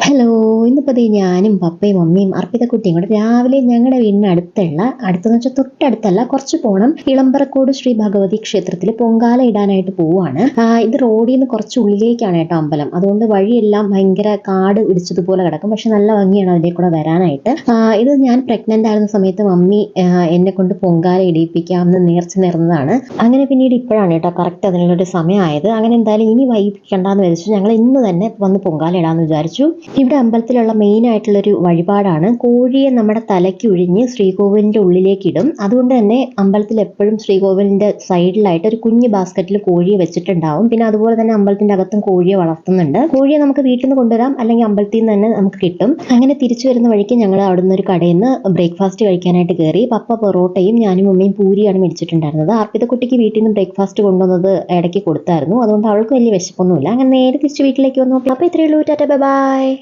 Hello. ഇന്നിപ്പോൾ ദേ ഞാനും പപ്പയും മമ്മിയും അർപ്പിതക്കുട്ടിയും കൂടെ രാവിലെ ഞങ്ങളുടെ വീടിന് അടുത്തെന്ന് വെച്ചാൽ തൊട്ടടുത്തല്ല, കുറച്ച് പോകണം, ഇളമ്പറക്കോട് ശ്രീ ഭഗവതി ക്ഷേത്രത്തിൽ പൊങ്കാല ഇടാനായിട്ട് പോവാണ്. ഇത് റോഡിൽ നിന്ന് കുറച്ച് ഉള്ളിലേക്കാണ് കേട്ടോ അമ്പലം. അതുകൊണ്ട് വഴിയെല്ലാം ഭയങ്കര കാട് ഇടിച്ചതുപോലെ കിടക്കും. പക്ഷെ നല്ല ഭംഗിയാണ് അതിലെ കൂടെ വരാനായിട്ട്. ഇത് ഞാൻ പ്രഗ്നന്റ് ആയിരുന്ന സമയത്ത് മമ്മി എന്നെ കൊണ്ട് പൊങ്കാല ഇടിയിപ്പിക്കാമെന്ന് നേർച്ച നേർന്നതാണ്. അങ്ങനെ പിന്നീട് ഇപ്പോഴാണ് കേട്ടോ കറക്റ്റ് അതിനുള്ളൊരു സമയമായത്. അങ്ങനെ എന്തായാലും ഇനി വൈകിപ്പിക്കണ്ടെന്ന് വെച്ചു ഞങ്ങൾ ഇന്ന് തന്നെ വന്ന് പൊങ്കാല ഇടാമെന്ന് വിചാരിച്ചു. ഇവിടെ അമ്പലത്തിലുള്ള മെയിൻ ആയിട്ടുള്ളൊരു വഴിപാടാണ്. കോഴിയെ നമ്മുടെ തലയ്ക്ക് ഉഴിഞ്ഞ് ശ്രീകോവിലിന്റെ ഉള്ളിലേക്ക് ഇടും. അതുകൊണ്ട് തന്നെ അമ്പലത്തിൽ എപ്പോഴും ശ്രീകോവിലിന്റെ സൈഡിലായിട്ട് ഒരു കുഞ്ഞു ബാസ്ക്കറ്റിൽ കോഴിയെ വെച്ചിട്ടുണ്ടാവും. പിന്നെ അതുപോലെ തന്നെ അമ്പലത്തിന്റെ അകത്തും കോഴിയെ വളർത്തുന്നുണ്ട്. കോഴിയെ നമുക്ക് വീട്ടിൽ നിന്ന് കൊണ്ടുവരാം, അല്ലെങ്കിൽ അമ്പലത്തിൽ നിന്ന് തന്നെ നമുക്ക് കിട്ടും. അങ്ങനെ തിരിച്ചു വരുന്ന വഴിക്ക് ഞങ്ങൾ അവിടെ നിന്ന് ഒരു കടയിൽ നിന്ന് ബ്രേക്ക്ഫാസ്റ്റ് കഴിക്കാനായിട്ട് കയറി. പപ്പ പൊറോട്ടയും ഞാനും ഉമ്മയും പൂരിയാണ് മേടിച്ചിട്ടുണ്ടായിരുന്നത്. അർപ്പിതക്കുട്ടിക്ക് വീട്ടിൽ നിന്ന് ബ്രേക്ക്ഫാസ്റ്റ് കൊണ്ടുവന്നത് ഇടയ്ക്ക് കൊടുത്തായിരുന്നു. അതുകൊണ്ട് അവൾക്ക് വലിയ വിശപ്പൊന്നുമില്ല. അങ്ങനെ നേരെ തിരിച്ച് വീട്ടിലേക്ക് വന്നു. അപ്പോൾ ഇത്രയേ ഉള്ളൂ. Tata bye bye.